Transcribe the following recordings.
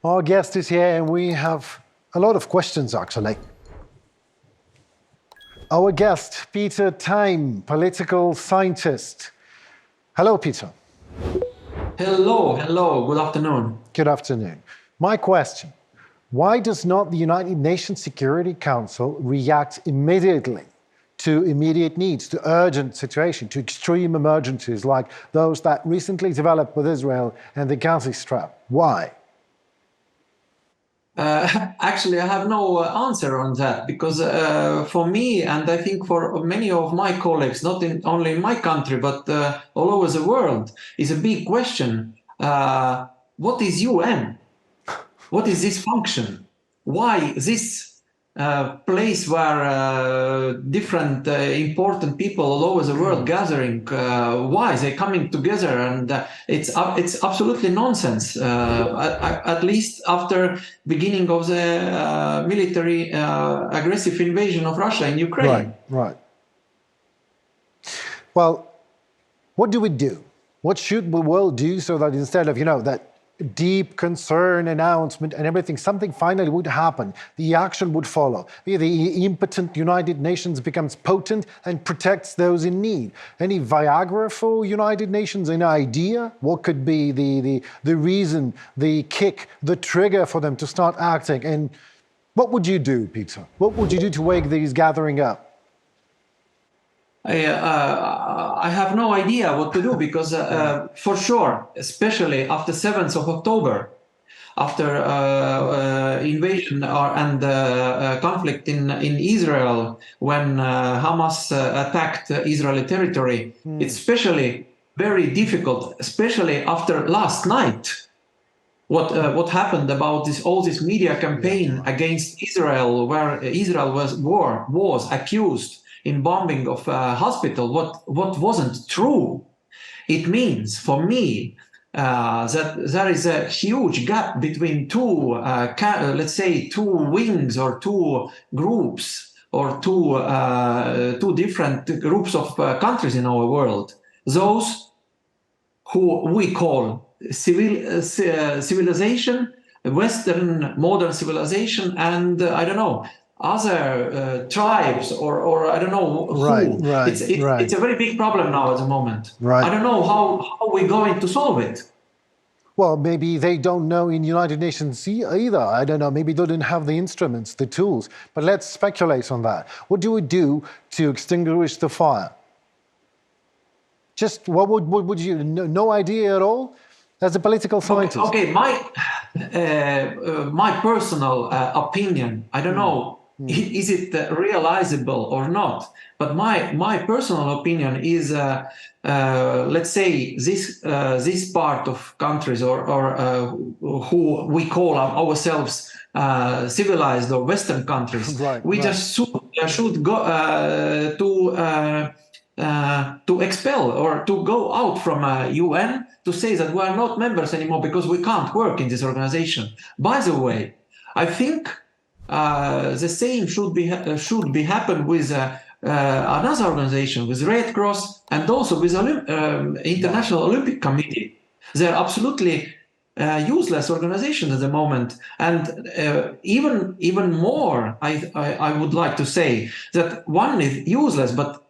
Our guest is here and we have a lot of questions actually. Our guest, Peeter Taim, political scientist. Hello, Peter. Hello, good afternoon. Good afternoon. My question, why does not the United Nations Security Council react immediately to immediate needs, to urgent situations, to extreme emergencies like those that recently developed with Israel and the Gaza Strip? Why? Actually, I have no answer on that because for me, and I think for many of my colleagues, not only in my country, but all over the world, is a big question. What is UN? What is this function? Why this place where different important people all over the world gathering? Why they coming together? And it's absolutely nonsense. At least after beginning of the military aggressive invasion of Russia in Ukraine. Right. Well, what do we do? What should the world do so that instead of, that deep concern announcement and everything, something finally would happen, the action would follow. The impotent United Nations becomes potent and protects those in need. Any Viagra for United Nations, an idea? What could be the reason, the kick, the trigger for them to start acting? And what would you do, Peter? What would you do to wake these gathering up? I have no idea what to do because for sure, especially after 7th of October, after invasion and conflict in Israel, when Hamas attacked Israeli territory, it's especially very difficult, especially after last night. What happened about all this media campaign against Israel, where Israel was accused in bombing of a hospital, what wasn't true. It means, for me, that there is a huge gap between let's say, two wings or two groups or two different groups of countries in our world. Those who we call civilization, Western modern civilization, and I don't know, other tribes or I don't know who. It's a very big problem now at the moment. I don't know how we're going to solve it. Well, maybe they don't know in United Nations either. I don't know, maybe they don't have the instruments, the tools. But let's speculate on that. What do we do to extinguish the fire? Just what would you, no idea at all? As a political scientist. Okay, my personal opinion, I don't know, is it realizable or not? But my personal opinion is, let's say, this part of countries or who we call ourselves civilized or Western countries, we just should go to expel or to go out from UN, to say that we are not members anymore because we can't work in this organization. By the way, I think the same should be happen with another organization, with Red Cross and also with International Olympic Committee. They're absolutely useless organizations at the moment, and even more, I would like to say that one is useless, but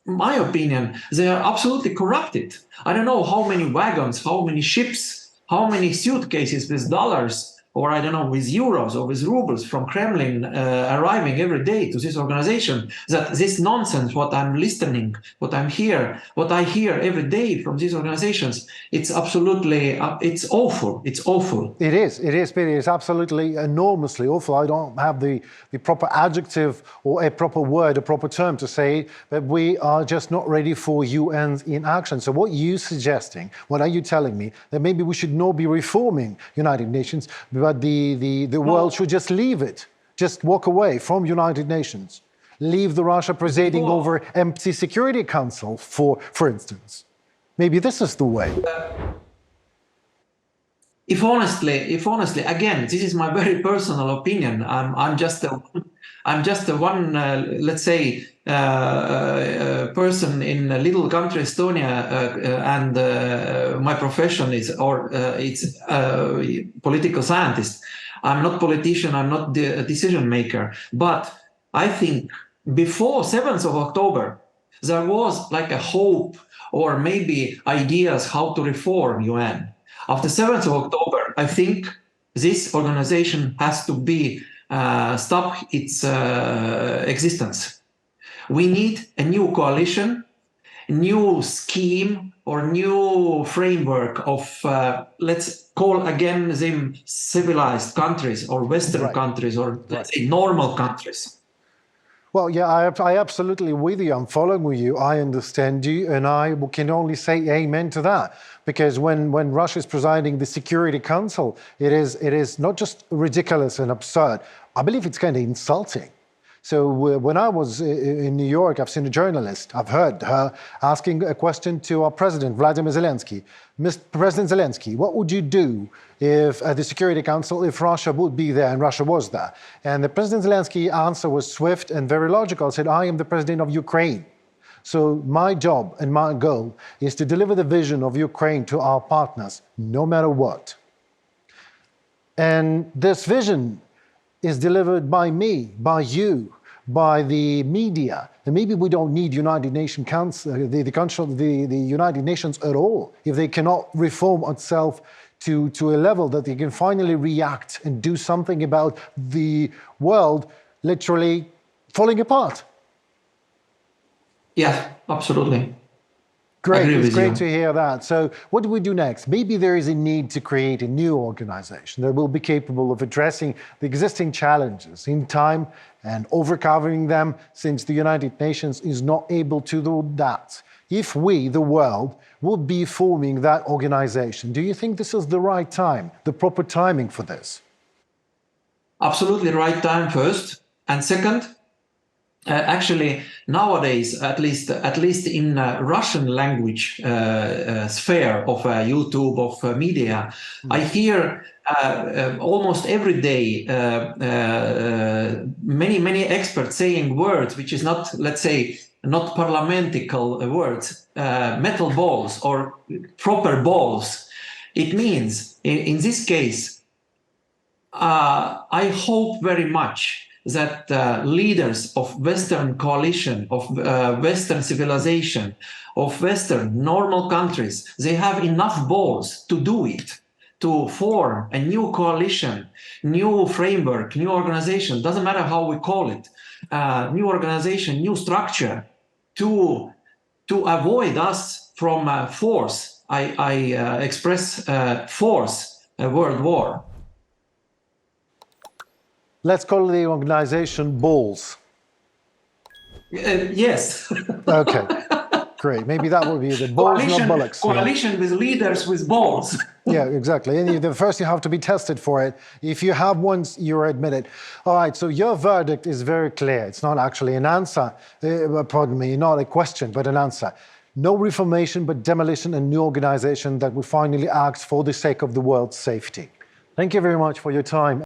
my opinion, they are absolutely corrupted. I don't know how many wagons, how many ships, how many suitcases with dollars, or I don't know, with euros or with rubles from Kremlin arriving every day to this organization, that this nonsense, what I'm listening, what I hear every day from these organizations, it's absolutely, it's awful. It's awful. It is, Peter. It's absolutely enormously awful. I don't have the proper adjective or a proper word, a proper term to say that we are just not ready for UN's in action. So what are you suggesting? What are you telling me? That maybe we should not be reforming United Nations, but the world should just leave it, just walk away from United Nations, leave the Russia presiding over empty Security Council, for instance. Maybe this is the way. If honestly, again, this is my very personal opinion. I'm just I'm just one, let's say, person in a little country, Estonia, and my profession is, it's political scientist. I'm not politician, I'm not the decision maker, but I think before 7th of October, there was like a hope or maybe ideas how to reform UN. After 7th of October, I think this organization has to be stop its existence. We need a new coalition, new scheme or new framework of, let's call again them civilized countries or Western countries or let's say normal countries. Well, yeah, I absolutely with you. I'm following with you. I understand you, and I can only say amen to that. Because when Russia is presiding the Security Council, it is not just ridiculous and absurd. I believe it's kind of insulting. So when I was in New York, I've seen a journalist. I've heard her asking a question to our president, Vladimir Zelensky. Mr. President Zelensky, what would you do if at the Security Council, if Russia would be there and Russia was there? And the President Zelensky answer was swift and very logical. He said, I am the president of Ukraine. So my job and my goal is to deliver the vision of Ukraine to our partners, no matter what. And this vision is delivered by me, by you, by the media. And maybe we don't need United Nations Council, the United Nations at all, if they cannot reform itself to a level that they can finally react and do something about the world literally falling apart. Yeah, absolutely. Great, it's great to hear that. So what do we do next? Maybe there is a need to create a new organization that will be capable of addressing the existing challenges in time and overcoming them, since the United Nations is not able to do that. If we, the world, would be forming that organization, do you think this is the right time, the proper timing for this? Absolutely right time first. And second, actually, nowadays, at least in Russian language sphere of YouTube, of media, I hear almost every day many experts saying words which is not, let's say, not parliamentical words, metal balls or proper balls. It means, in this case, I hope very much that leaders of Western coalition, of Western civilization, of Western normal countries, they have enough balls to do it, to form a new coalition, new framework, new organization, doesn't matter how we call it, new organization, new structure, to avoid us from force. I express force, a world war. Let's call the organization Balls. Yes. Okay, great. Maybe that would be the balls, not bullocks. Coalition with leaders with balls. Yeah, exactly. And first you have to be tested for it. If you have one, you're admitted. All right, so your verdict is very clear. It's not actually an answer, pardon me, not a question, but an answer. No reformation, but demolition and new organization that will finally act for the sake of the world's safety. Thank you very much for your time.